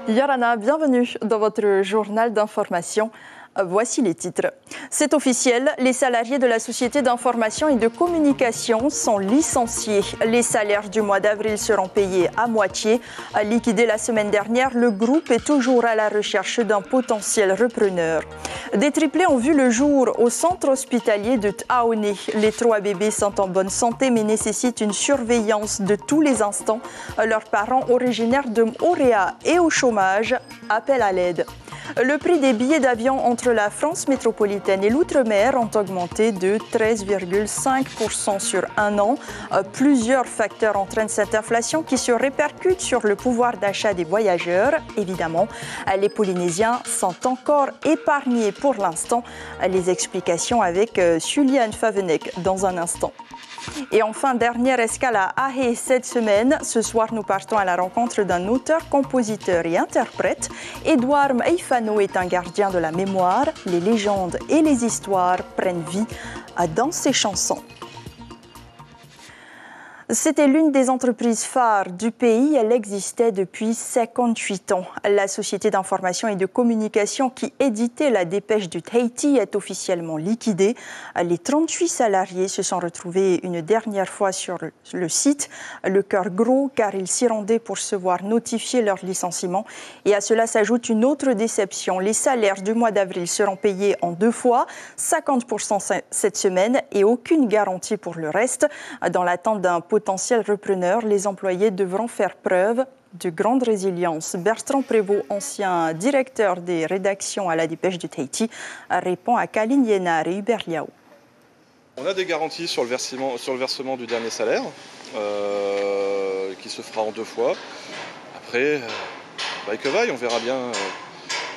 Yorana, bienvenue dans votre journal d'information. Voici les titres. C'est officiel, les salariés de la Société d'information et de communication sont licenciés. Les salaires du mois d'avril seront payés à moitié. Liquidé la semaine dernière, le groupe est toujours à la recherche d'un potentiel repreneur. Des triplés ont vu le jour au centre hospitalier de Taoné. Les 3 bébés sont en bonne santé mais nécessitent une surveillance de tous les instants. Leurs parents originaires de Moréa et au chômage appellent à l'aide. Le prix des billets d'avion entre la France métropolitaine et l'outre-mer ont augmenté de 13,5% sur un an. Plusieurs facteurs entraînent cette inflation qui se répercute sur le pouvoir d'achat des voyageurs. Évidemment, les Polynésiens sont encore épargnés pour l'instant. Les explications avec Juliane Favenek dans un instant. Et enfin, dernière escale à Ahé cette semaine. Ce soir, nous partons à la rencontre d'un auteur, compositeur et interprète. Edouard Meifano est un gardien de la mémoire. Les légendes et les histoires prennent vie dans ses chansons. C'était l'une des entreprises phares du pays. Elle existait depuis 58 ans. La Société d'information et de communication qui éditait la dépêche du Tahiti est officiellement liquidée. Les 38 salariés se sont retrouvés une dernière fois sur le site. Le cœur gros car ils s'y rendaient pour se voir notifier leur licenciement. Et à cela s'ajoute une autre déception. Les salaires du mois d'avril seront payés en 2 fois, 50% cette semaine et aucune garantie pour le reste. Dans l'attente d'un potentiel repreneur, les employés devront faire preuve de grande résilience. Bertrand Prévost, ancien directeur des rédactions à la dépêche du Tahiti, répond à Kaline Yennar et Hubert Liao. On a des garanties sur le versement du dernier salaire, qui se fera en 2 fois. Après, vaille que vaille, on verra bien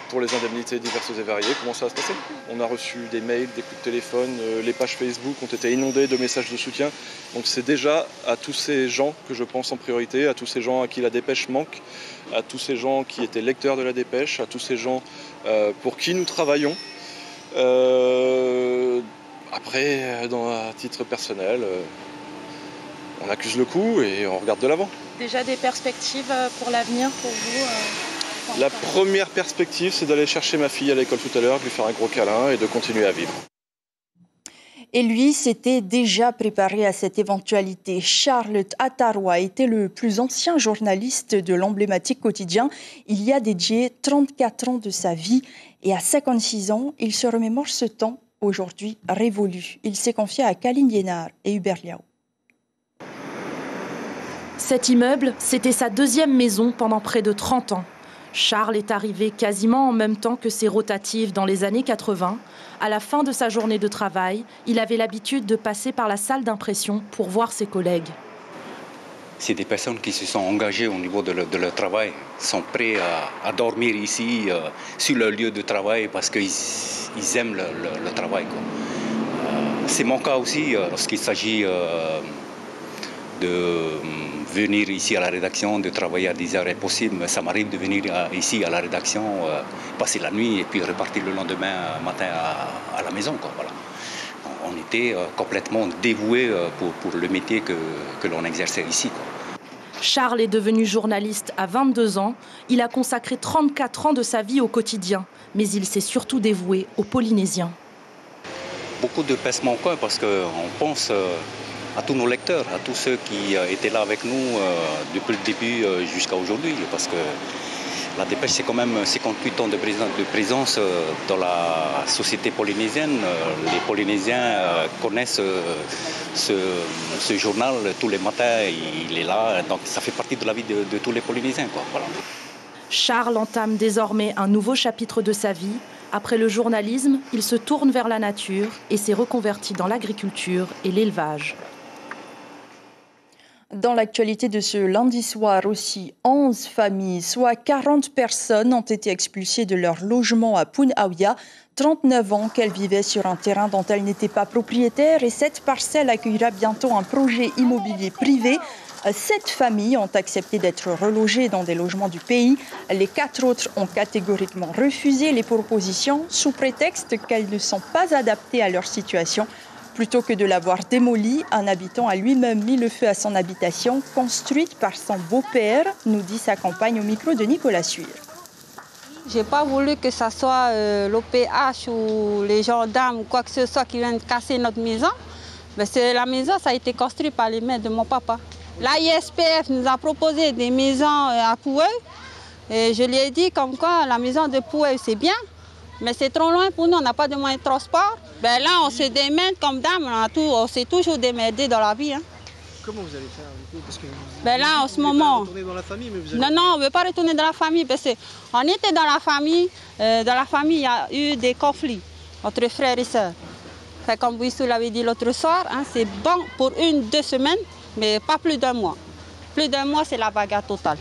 pour les indemnités diverses et variées, comment ça va se passer. On a reçu des mails, des coups de téléphone, les pages Facebook ont été inondées de messages de soutien. Donc c'est déjà à tous ces gens que je pense en priorité, à tous ces gens à qui la dépêche manque, à tous ces gens qui étaient lecteurs de la dépêche, à tous ces gens pour qui nous travaillons. Après, à titre personnel, on accuse le coup et on regarde de l'avant. Déjà des perspectives pour l'avenir pour vous La première perspective, c'est d'aller chercher ma fille à l'école tout à l'heure, de lui faire un gros câlin et de continuer à vivre. Et lui s'était déjà préparé à cette éventualité. Charles Atarwa était le plus ancien journaliste de l'emblématique quotidien. Il y a dédié 34 ans de sa vie et à 56 ans, il se remémore ce temps aujourd'hui révolu. Il s'est confié à Kaline Yennar et Hubert Liao. Cet immeuble, c'était sa 2e maison pendant près de 30 ans. Charles est arrivé quasiment en même temps que ses rotatives dans les années 80. À la fin de sa journée de travail, il avait l'habitude de passer par la salle d'impression pour voir ses collègues. C'est des personnes qui se sont engagées au niveau de leur travail, sont prêts à dormir ici, sur leur lieu de travail, parce qu'ils aiment le travail, quoi. C'est mon cas aussi, lorsqu'il s'agit de venir ici à la rédaction, de travailler à des heures impossibles. Ça m'arrive de venir ici à la rédaction, passer la nuit et puis repartir le lendemain matin à la maison, quoi, voilà. On était complètement dévoués pour le métier que l'on exerçait ici, quoi. Charles est devenu journaliste à 22 ans. Il a consacré 34 ans de sa vie au quotidien, mais il s'est surtout dévoué aux Polynésiens. Beaucoup de pincements au cœur parce qu'on pense à tous nos lecteurs, à tous ceux qui étaient là avec nous depuis le début jusqu'à aujourd'hui. Parce que la dépêche, c'est quand même 58 ans de présence dans la société polynésienne. Les Polynésiens connaissent ce journal tous les matins. Il est là, donc ça fait partie de la vie de tous les Polynésiens, quoi. Voilà. Charles entame désormais un nouveau chapitre de sa vie. Après le journalisme, il se tourne vers la nature et s'est reconverti dans l'agriculture et l'élevage. Dans l'actualité de ce lundi soir aussi, 11 familles, soit 40 personnes, ont été expulsées de leur logement à Punaouia. 39 ans qu'elles vivaient sur un terrain dont elles n'étaient pas propriétaires et cette parcelle accueillera bientôt un projet immobilier privé. 7 familles ont accepté d'être relogées dans des logements du pays. Les 4 autres ont catégoriquement refusé les propositions sous prétexte qu'elles ne sont pas adaptées à leur situation. Plutôt que de l'avoir démolie, un habitant a lui-même mis le feu à son habitation, construite par son beau-père, nous dit sa compagne au micro de Nicolas Suire. Je n'ai pas voulu que ce soit l'OPH ou les gendarmes ou quoi que ce soit qui viennent casser notre maison. Mais la maison, ça a été construite par les mains de mon papa. L'ISPF nous a proposé des maisons à Pouey. Et je lui ai dit comme quoi la maison de Pouey, c'est bien, mais c'est trop loin pour nous, on n'a pas de moyens de transport. Ben là, on se démène comme dame, on s'est toujours démerdé dans la vie. Hein. Comment vous allez faire du coup? Parce que ben là, en ce moment... Pas retourner dans la famille, mais vous allez... Non, on ne veut pas retourner dans la famille parce qu'on était dans la famille. Dans la famille, il y a eu des conflits entre frères et sœurs. Fait, comme Wissou l'avait dit l'autre soir, hein, c'est bon pour 1-2 semaines, mais pas plus d'1 mois. Plus d'1 mois, c'est la bagarre totale.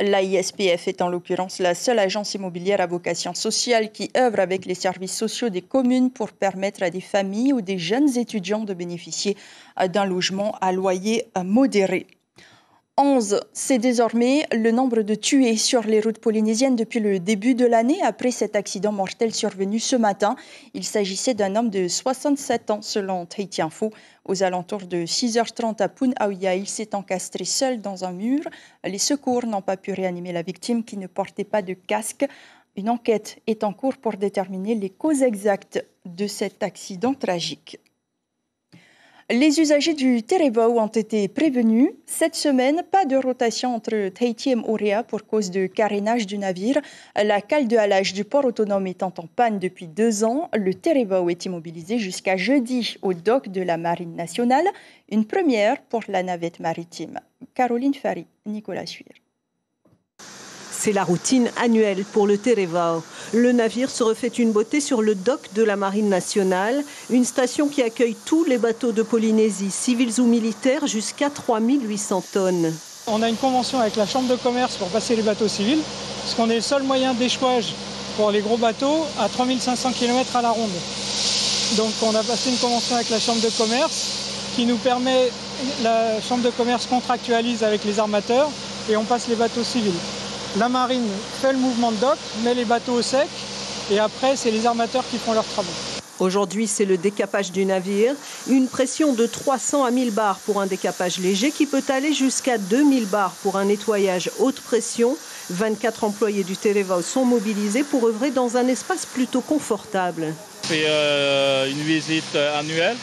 La ISPF est en l'occurrence la seule agence immobilière à vocation sociale qui œuvre avec les services sociaux des communes pour permettre à des familles ou des jeunes étudiants de bénéficier d'un logement à loyer modéré. 11, c'est désormais le nombre de tués sur les routes polynésiennes depuis le début de l'année après cet accident mortel survenu ce matin. Il s'agissait d'un homme de 67 ans selon Tahiti Info. Aux alentours de 6h30 à Punaouia, il s'est encastré seul dans un mur. Les secours n'ont pas pu réanimer la victime qui ne portait pas de casque. Une enquête est en cours pour déterminer les causes exactes de cet accident tragique. Les usagers du Terevao ont été prévenus. Cette semaine, pas de rotation entre Tahiti et Moorea pour cause de carénage du navire. La cale de halage du port autonome étant en panne depuis 2 ans, le Terevao est immobilisé jusqu'à jeudi au dock de la Marine nationale. Une première pour la navette maritime. Caroline Fari, Nicolas Suir. C'est la routine annuelle pour le Terevao. Le navire se refait une beauté sur le dock de la Marine nationale, une station qui accueille tous les bateaux de Polynésie, civils ou militaires, jusqu'à 3800 tonnes. On a une convention avec la Chambre de commerce pour passer les bateaux civils, parce qu'on est le seul moyen d'échouage pour les gros bateaux à 3500 km à la ronde. Donc on a passé une convention avec la Chambre de commerce qui nous permet, la Chambre de commerce contractualise avec les armateurs et on passe les bateaux civils. La marine fait le mouvement de dock, met les bateaux au sec et après, c'est les armateurs qui font leurs travaux. Aujourd'hui, c'est le décapage du navire. Une pression de 300 à 1000 bars pour un décapage léger qui peut aller jusqu'à 2000 bars pour un nettoyage haute pression. 24 employés du Terevao sont mobilisés pour œuvrer dans un espace plutôt confortable. C'est une visite annuelle,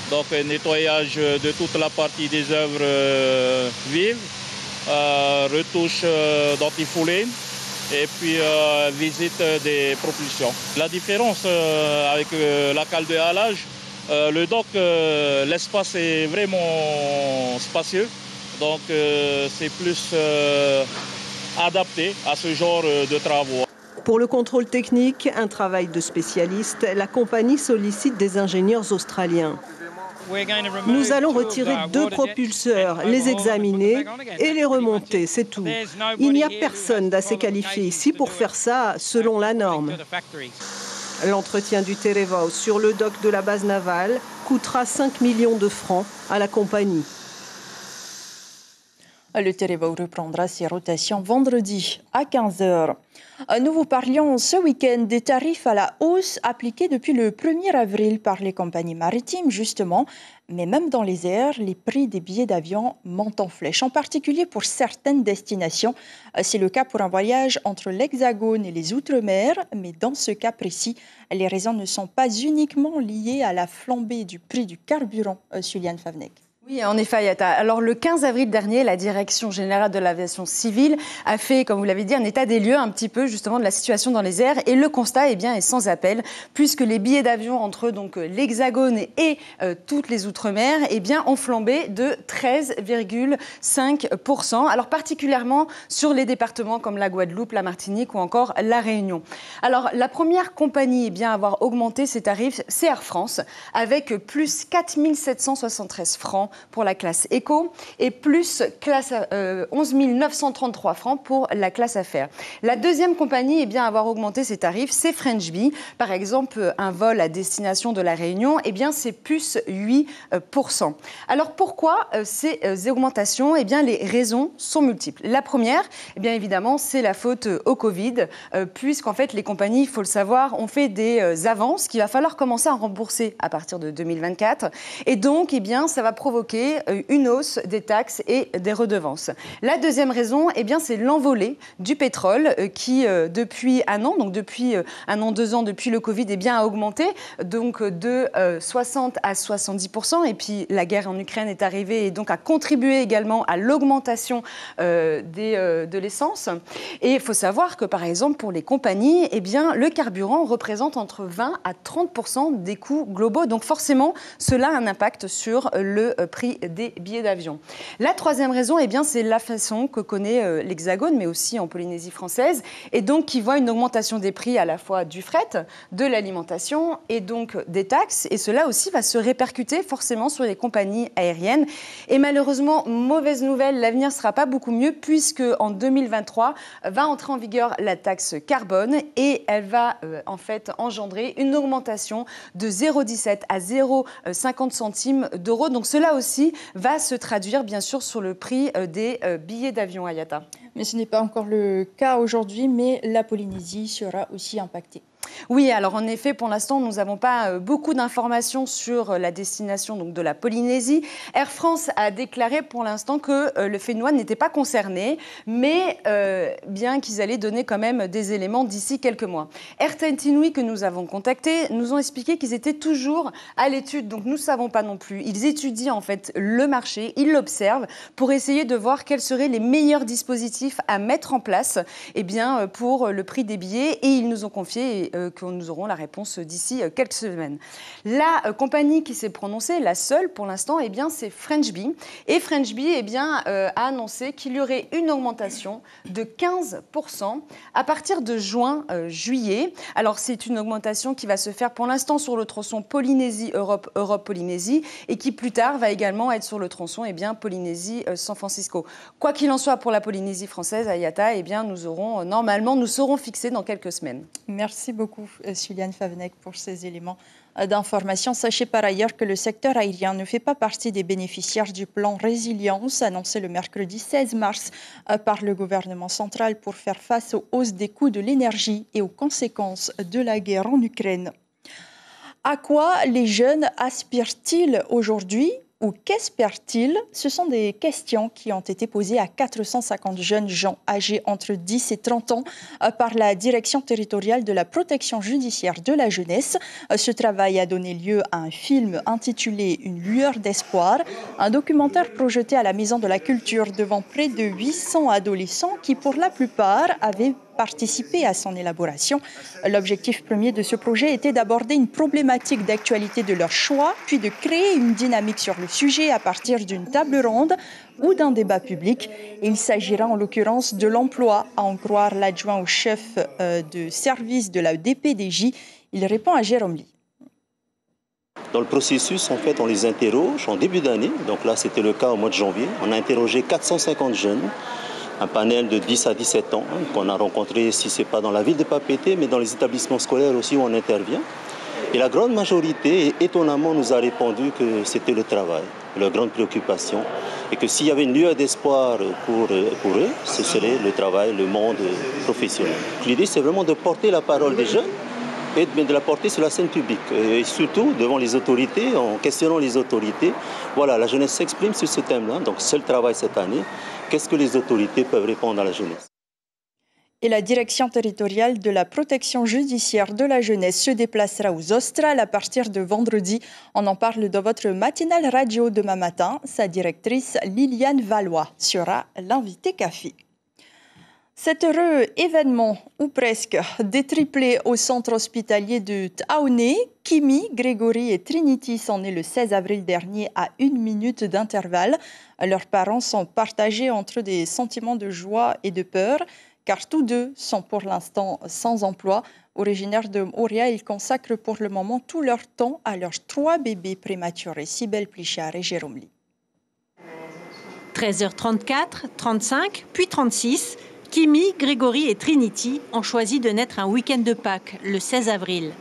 donc nettoyage de toute la partie des œuvres vives. Retouche d'antifouline et puis visite des propulsions. La différence avec la cale de halage, le dock, l'espace est vraiment spacieux, donc c'est plus adapté à ce genre de travaux. Pour le contrôle technique, un travail de spécialiste, la compagnie sollicite des ingénieurs australiens. Nous allons retirer 2 propulseurs, les examiner et les remonter, c'est tout. Il n'y a personne d'assez qualifié ici pour faire ça selon la norme. L'entretien du Terevao sur le dock de la base navale coûtera 5 millions de francs à la compagnie. Le Terevao reprendra ses rotations vendredi à 15h. Nous vous parlions ce week-end des tarifs à la hausse appliqués depuis le 1er avril par les compagnies maritimes, justement. Mais même dans les airs, les prix des billets d'avion montent en flèche, en particulier pour certaines destinations. C'est le cas pour un voyage entre l'Hexagone et les Outre-mer. Mais dans ce cas précis, les raisons ne sont pas uniquement liées à la flambée du prix du carburant. Juliane Favnek. Oui, en effet, Ayata. Alors, le 15 avril dernier, la Direction générale de l'aviation civile a fait, comme vous l'avez dit, un état des lieux un petit peu justement de la situation dans les airs. Et le constat est sans appel, puisque les billets d'avion entre donc l'Hexagone et toutes les Outre-mer ont flambé de 13,5%. Alors, particulièrement sur les départements comme la Guadeloupe, la Martinique ou encore la Réunion. Alors, la première compagnie à avoir augmenté ses tarifs, c'est Air France, avec plus 4 773 francs pour la classe éco et plus classe 11 933 francs pour la classe affaires. La deuxième compagnie à avoir augmenté ses tarifs, c'est French Bee. Par exemple, un vol à destination de la Réunion, c'est plus 8%. Alors pourquoi ces augmentations? Les raisons sont multiples. La première, évidemment, c'est la faute au Covid, puisqu'en fait les compagnies, il faut le savoir, ont fait des avances qu'il va falloir commencer à rembourser à partir de 2024. Et donc, ça va provoquer provoquer une hausse des taxes et des redevances. La deuxième raison, eh bien, c'est l'envolée du pétrole qui, depuis un an, donc depuis 2 ans, depuis le Covid, eh bien, a augmenté donc de 60 à 70%. Et puis la guerre en Ukraine est arrivée et donc a contribué également à l'augmentation de l'essence. Et il faut savoir que par exemple pour les compagnies, eh bien, le carburant représente entre 20 à 30% des coûts globaux. Donc forcément, cela a un impact sur le prix des billets d'avion. La troisième raison, eh bien, c'est l'inflation que connaît l'Hexagone, mais aussi en Polynésie française, et donc qui voit une augmentation des prix à la fois du fret, de l'alimentation et donc des taxes. Et cela aussi va se répercuter forcément sur les compagnies aériennes. Et malheureusement, mauvaise nouvelle, l'avenir ne sera pas beaucoup mieux puisque en 2023 va entrer en vigueur la taxe carbone et elle va en fait engendrer une augmentation de 0,17 à 0,50 centimes d'euros. Donc cela aussi va se traduire bien sûr sur le prix des billets d'avion, Ayata. Mais ce n'est pas encore le cas aujourd'hui, mais la Polynésie sera aussi impactée. Oui, alors en effet, pour l'instant, nous n'avons pas beaucoup d'informations sur la destination donc, de la Polynésie. Air France a déclaré pour l'instant que le Fénois n'était pas concerné, mais bien qu'ils allaient donner quand même des éléments d'ici quelques mois. Air Taintinui, que nous avons contacté, nous ont expliqué qu'ils étaient toujours à l'étude, donc nous ne savons pas non plus. Ils étudient en fait le marché, ils l'observent pour essayer de voir quels seraient les meilleurs dispositifs à mettre en place pour le prix des billets et ils nous ont confié que nous aurons la réponse d'ici quelques semaines. La compagnie qui s'est prononcée, la seule pour l'instant, eh bien, c'est French Bee. Et French Bee a annoncé qu'il y aurait une augmentation de 15% à partir de juin-juillet. Alors, c'est une augmentation qui va se faire pour l'instant sur le tronçon Polynésie-Europe, Europe-Polynésie et qui plus tard va également être sur le tronçon Polynésie-San Francisco. Quoi qu'il en soit pour la Polynésie française, Ayata, eh bien, nous serons fixés dans quelques semaines. Merci beaucoup, Suliane Favennec, pour ces éléments d'information. Sachez par ailleurs que le secteur aérien ne fait pas partie des bénéficiaires du plan résilience annoncé le mercredi 16 mars par le gouvernement central pour faire face aux hausses des coûts de l'énergie et aux conséquences de la guerre en Ukraine. À quoi les jeunes aspirent-ils aujourd'hui ? Ou qu'espèrent-ils ? Ce sont des questions qui ont été posées à 450 jeunes gens âgés entre 10 et 30 ans par la Direction territoriale de la protection judiciaire de la jeunesse. Ce travail a donné lieu à un film intitulé « Une lueur d'espoir », un documentaire projeté à la Maison de la Culture devant près de 800 adolescents qui, pour la plupart, avaient participé à son élaboration. L'objectif premier de ce projet était d'aborder une problématique d'actualité de leur choix, puis de créer une dynamique sur le sujet à partir d'une table ronde ou d'un débat public. Il s'agira en l'occurrence de l'emploi, à en croire l'adjoint au chef de service de la DPDJ. Il répond à Jérôme Lee. Dans le processus, en fait, on les interroge en début d'année. Donc là, c'était le cas au mois de janvier. On a interrogé 450 jeunes. Un panel de 10 à 17 ans qu'on a rencontré, si ce n'est pas dans la ville de Papeete, mais dans les établissements scolaires aussi où on intervient. Et la grande majorité, étonnamment, nous a répondu que c'était le travail, leur grande préoccupation, et que s'il y avait une lueur d'espoir pour eux, ce serait le travail, le monde professionnel. L'idée, c'est vraiment de porter la parole des jeunes et de la porter sur la scène publique, et surtout devant les autorités, en questionnant les autorités. Voilà, la jeunesse s'exprime sur ce thème-là, donc c'est le travail cette année. Qu'est-ce que les autorités peuvent répondre à la jeunesse ? Et la Direction territoriale de la protection judiciaire de la jeunesse se déplacera aux Australes à partir de vendredi. On en parle dans votre matinale radio demain matin. Sa directrice, Liliane Valois, sera l'invitée café. Cet heureux événement, ou presque, des triplés au centre hospitalier de Taoné, Kimi, Grégory et Trinity sont nés le 16 avril dernier à 1 minute d'intervalle. Leurs parents sont partagés entre des sentiments de joie et de peur, car tous deux sont pour l'instant sans emploi. Originaires de Moria, ils consacrent pour le moment tout leur temps à leurs 3 bébés prématurés, Cybèle Plichard et Jérôme Lee. 13h34, 35, puis 36... Kimi, Grégory et Trinity ont choisi de naître un week-end de Pâques, le 16 avril.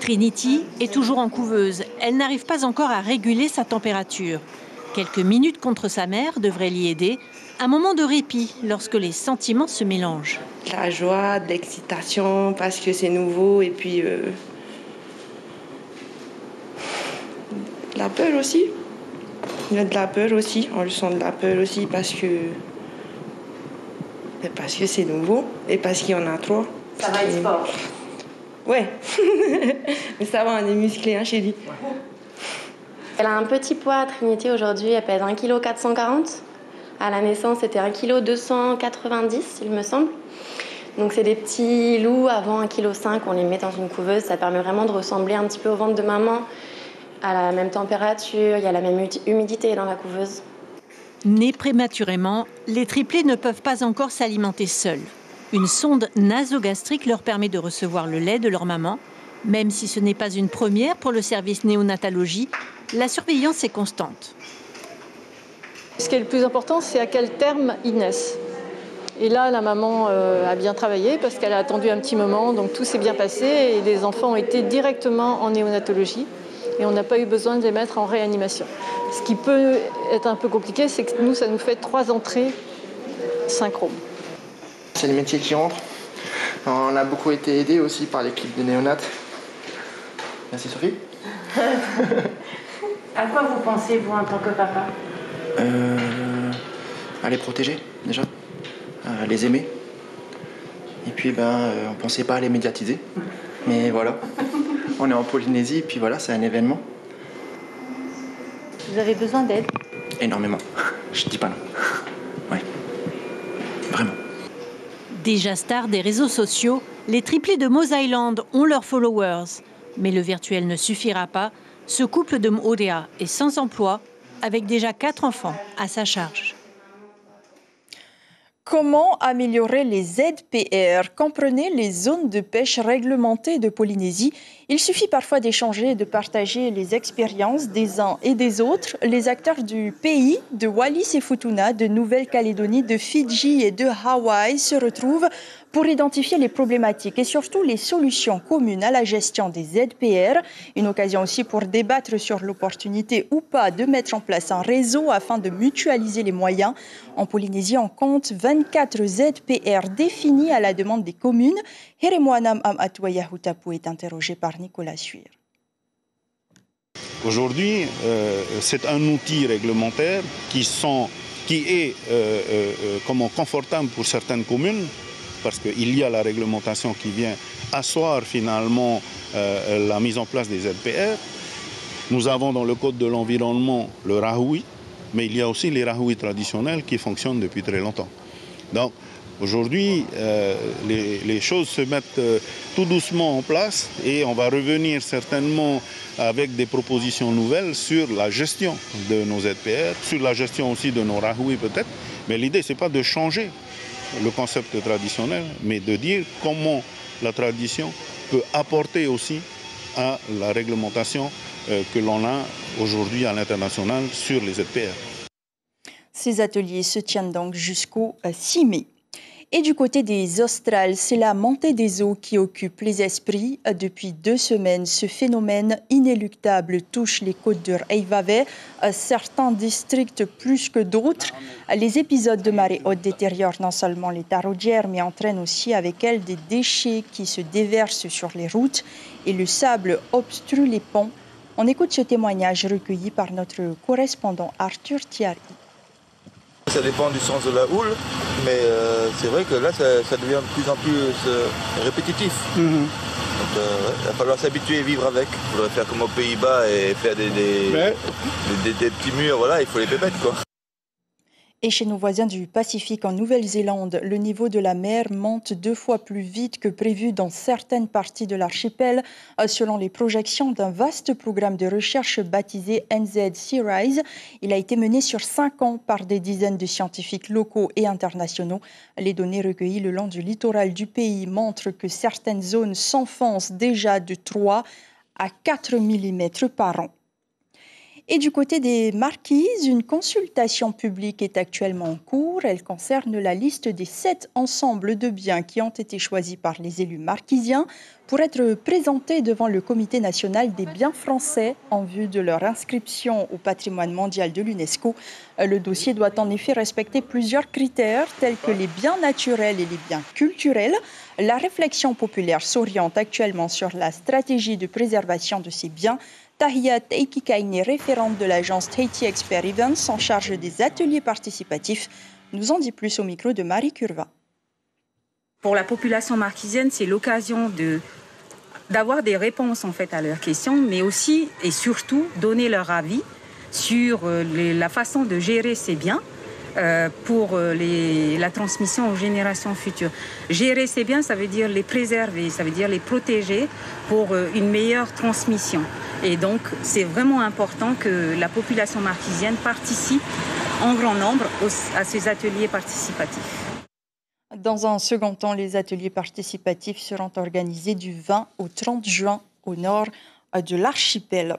Trinity est toujours en couveuse. Elle n'arrive pas encore à réguler sa température. Quelques minutes contre sa mère devraient l'y aider. Un moment de répit lorsque les sentiments se mélangent. La joie, de l'excitation parce que c'est nouveau et puis la peur aussi. Il y a de la peur aussi, on ressent de la peur aussi parce que c'est nouveau et parce qu'il y en a trop. Ça va être fort. Ouais, mais ça va, on est musclé, hein, chérie. Elle a un petit poids, Trinity, aujourd'hui, elle pèse 1,440 kg. À la naissance, c'était 1,290 kg, il me semble. Donc c'est des petits loups, avant 1,5 kg, on les met dans une couveuse. Ça permet vraiment de ressembler un petit peu au ventre de maman, à la même température, il y a la même humidité dans la couveuse. Nés prématurément, les triplés ne peuvent pas encore s'alimenter seuls. Une sonde nasogastrique leur permet de recevoir le lait de leur maman. Même si ce n'est pas une première pour le service néonatologie, la surveillance est constante. Ce qui est le plus important, c'est à quel terme ils naissent. Et là, la maman a bien travaillé parce qu'elle a attendu un petit moment, donc tout s'est bien passé et les enfants ont été directement en néonatologie et on n'a pas eu besoin de les mettre en réanimation. Ce qui peut être un peu compliqué, c'est que nous, ça nous fait 3 entrées synchrones. C'est les métiers qui rentrent. On a beaucoup été aidés aussi par l'équipe de néonat. Merci Sophie. À quoi vous pensez, vous, en tant que papa ? À les protéger, déjà. À les aimer. Et puis, on ne pensait pas à les médiatiser. Mais voilà. On est en Polynésie, et puis voilà, c'est un événement. Vous avez besoin d'aide ? Énormément. Je dis pas non. Oui. Vraiment. Déjà stars des réseaux sociaux, les triplés de Mose Island ont leurs followers. Mais le virtuel ne suffira pas. Ce couple de M'Odea est sans emploi, avec déjà 4 enfants à sa charge. Comment améliorer les ZPR? Comprenez les zones de pêche réglementées de Polynésie. Il suffit parfois d'échanger et de partager les expériences des uns et des autres. Les acteurs du pays, de Wallis et Futuna, de Nouvelle-Calédonie, de Fidji et de Hawaï se retrouvent pour identifier les problématiques et surtout les solutions communes à la gestion des ZPR. Une occasion aussi pour débattre sur l'opportunité ou pas de mettre en place un réseau afin de mutualiser les moyens. En Polynésie, on compte 24 ZPR définis à la demande des communes. Heremouanam Am-Atouayahutapu est interrogé par Nicolas Suir. Aujourd'hui, c'est un outil réglementaire qui est confortable pour certaines communes, parce qu'il y a la réglementation qui vient asseoir finalement la mise en place des ZPR. Nous avons dans le Code de l'environnement le Rahoui, mais il y a aussi les Rahoui traditionnels qui fonctionnent depuis très longtemps. Donc aujourd'hui, les choses se mettent tout doucement en place et on va revenir certainement avec des propositions nouvelles sur la gestion de nos ZPR, sur la gestion aussi de nos Rahoui peut-être. Mais l'idée, ce n'est pas de changer le concept traditionnel, mais de dire comment la tradition peut apporter aussi à la réglementation que l'on a aujourd'hui à l'international sur les ZPR. Ces ateliers se tiennent donc jusqu'au 6 mai. Et du côté des Australes, c'est la montée des eaux qui occupe les esprits. Depuis 2 semaines, ce phénomène inéluctable touche les côtes de Reivave, certains districts plus que d'autres. Les épisodes de marée haute détériorent non seulement les taraudières, mais entraînent aussi avec elles des déchets qui se déversent sur les routes et le sable obstrue les ponts. On écoute ce témoignage recueilli par notre correspondant Arthur Thierry. Ça dépend du sens de la houle, mais c'est vrai que là, ça devient de plus en plus répétitif. Donc, il va falloir s'habituer et vivre avec. Il faudrait faire comme aux Pays-Bas et faire des petits murs, voilà, il faut les pépettes, quoi. Et chez nos voisins du Pacifique, en Nouvelle-Zélande, le niveau de la mer monte 2 fois plus vite que prévu dans certaines parties de l'archipel, selon les projections d'un vaste programme de recherche baptisé NZ Searise. Il a été mené sur 5 ans par des dizaines de scientifiques locaux et internationaux. Les données recueillies le long du littoral du pays montrent que certaines zones s'enfoncent déjà de 3 à 4 mm par an. Et du côté des Marquises, une consultation publique est actuellement en cours. Elle concerne la liste des 7 ensembles de biens qui ont été choisis par les élus marquisiens pour être présentés devant le Comité national des biens français en vue de leur inscription au patrimoine mondial de l'UNESCO. Le dossier doit en effet respecter plusieurs critères tels que les biens naturels et les biens culturels. La réflexion populaire s'oriente actuellement sur la stratégie de préservation de ces biens, Tahia Teikikaini, référente de l'agence Tahiti Expert Events en charge des ateliers participatifs, nous en dit plus au micro de Marie Curva. Pour la population marquisienne, c'est l'occasion d'avoir des réponses en fait à leurs questions, mais aussi et surtout donner leur avis sur la façon de gérer ces biens pour la transmission aux générations futures. Gérer ces biens, ça veut dire les préserver, ça veut dire les protéger pour une meilleure transmission. Et donc, c'est vraiment important que la population marquisienne participe en grand nombre à ces ateliers participatifs. Dans un second temps, les ateliers participatifs seront organisés du 20 au 30 juin au nord de l'archipel.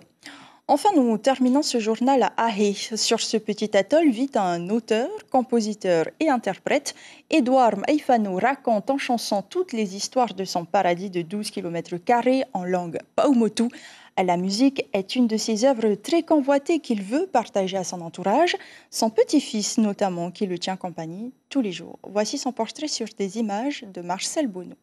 Enfin, nous terminons ce journal à Ahé. Sur ce petit atoll vit un auteur, compositeur et interprète. Edouard Maifano raconte en chanson toutes les histoires de son paradis de 12 km² en langue Paumotu. La musique est une de ses œuvres très convoitées qu'il veut partager à son entourage, son petit-fils notamment qui le tient compagnie tous les jours. Voici son portrait sur des images de Marcel Bonneau.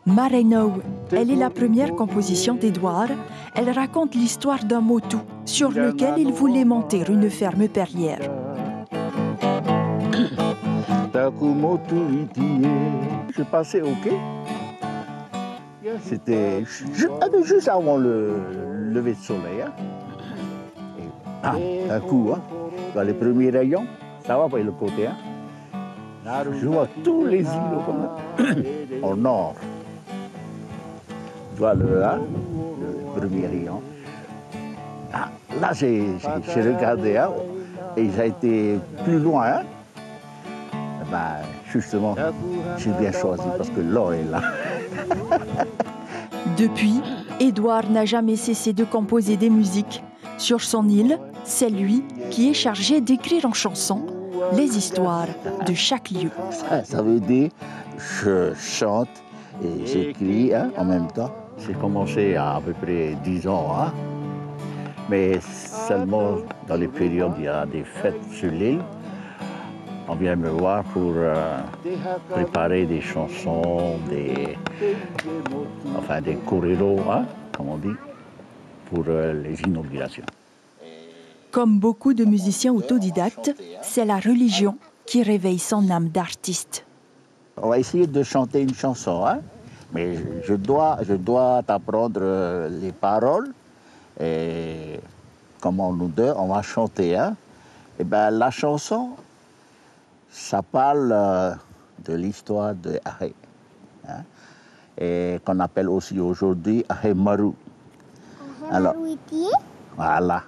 Marenau, elle est la première composition d'Edouard. Elle raconte l'histoire d'un motu sur lequel il voulait monter une ferme perrière. Je passais au quai. C'était juste avant le lever de soleil. Et d'un coup, dans les premiers rayons, ça va par le côté. Je vois tous les îlots au nord. Je vois le premier rayon. Là, j'ai regardé et j'ai été plus loin. Justement, j'ai bien choisi parce que l'or est là. Depuis, Edouard n'a jamais cessé de composer des musiques. Sur son île, c'est lui qui est chargé d'écrire en chansons les histoires de chaque lieu. Ça veut dire je chante et j'écris en même temps. J'ai commencé à peu près 10 ans, mais seulement dans les périodes où il y a des fêtes sur l'île. On vient me voir pour préparer des chansons, des choréros, comme on dit, pour les inaugurations. Comme beaucoup de musiciens autodidactes, c'est la religion qui réveille son âme d'artiste. On va essayer de chanter une chanson, mais je dois t'apprendre les paroles et comment nous deux on va chanter. Et la chanson, ça parle de l'histoire de Ahé, et qu'on appelle aussi aujourd'hui Ahé Maru. Alors, voilà.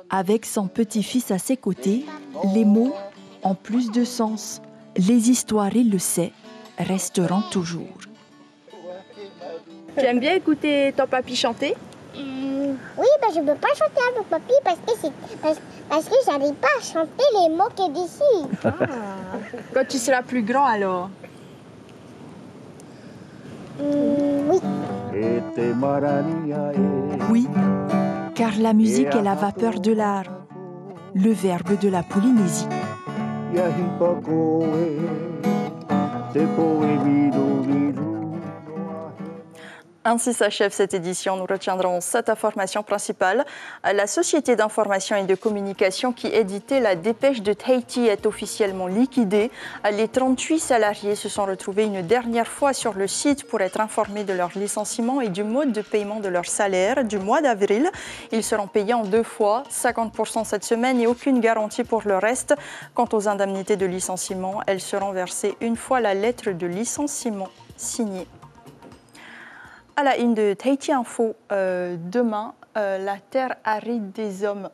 Avec son petit-fils à ses côtés, les mots ont plus de sens. Les histoires, il le sait, resteront toujours. Tu aimes bien écouter ton papy chanter? Oui, je ne peux pas chanter avec papy parce que j'arrive pas à chanter les mots qui d'ici. Quand tu seras plus grand alors? Oui. Oui, car la musique est la vapeur de l'art, le verbe de la Polynésie. Ainsi s'achève cette édition. Nous retiendrons cette information principale. La société d'information et de communication qui éditait la dépêche de Tahiti est officiellement liquidée. Les 38 salariés se sont retrouvés une dernière fois sur le site pour être informés de leur licenciement et du mode de paiement de leur salaire du mois d'avril. Ils seront payés en 2 fois, 50% cette semaine et aucune garantie pour le reste. Quant aux indemnités de licenciement, elles seront versées une fois la lettre de licenciement signée. À la une de Tahiti Info, demain, la terre aride des hommes.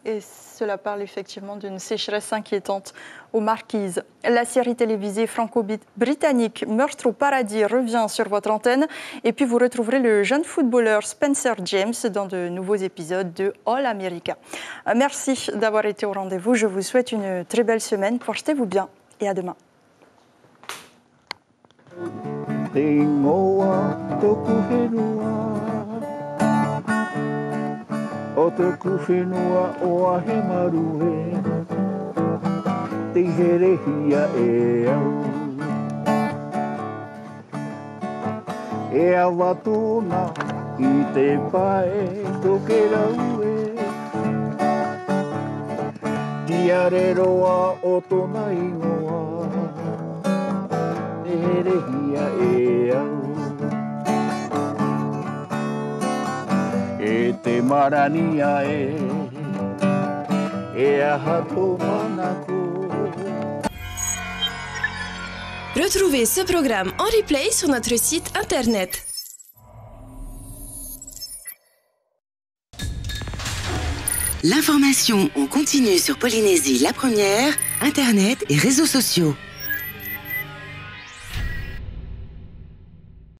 Et cela parle effectivement d'une sécheresse inquiétante aux Marquises. La série télévisée franco-britannique Meurtre au paradis revient sur votre antenne. Et puis vous retrouverez le jeune footballeur Spencer James dans de nouveaux épisodes de All America. Merci d'avoir été au rendez-vous. Je vous souhaite une très belle semaine. Portez-vous bien et à demain. o te kuwhenua o ahe marue, te herehia e au. E awa tōna I te pae toke raue, Tia reroa o tōna ingoa, te herehia e au. E te marania e aha tō manako. Retrouvez ce programme en replay sur notre site internet. L'information en continu sur Polynésie la première, internet et réseaux sociaux.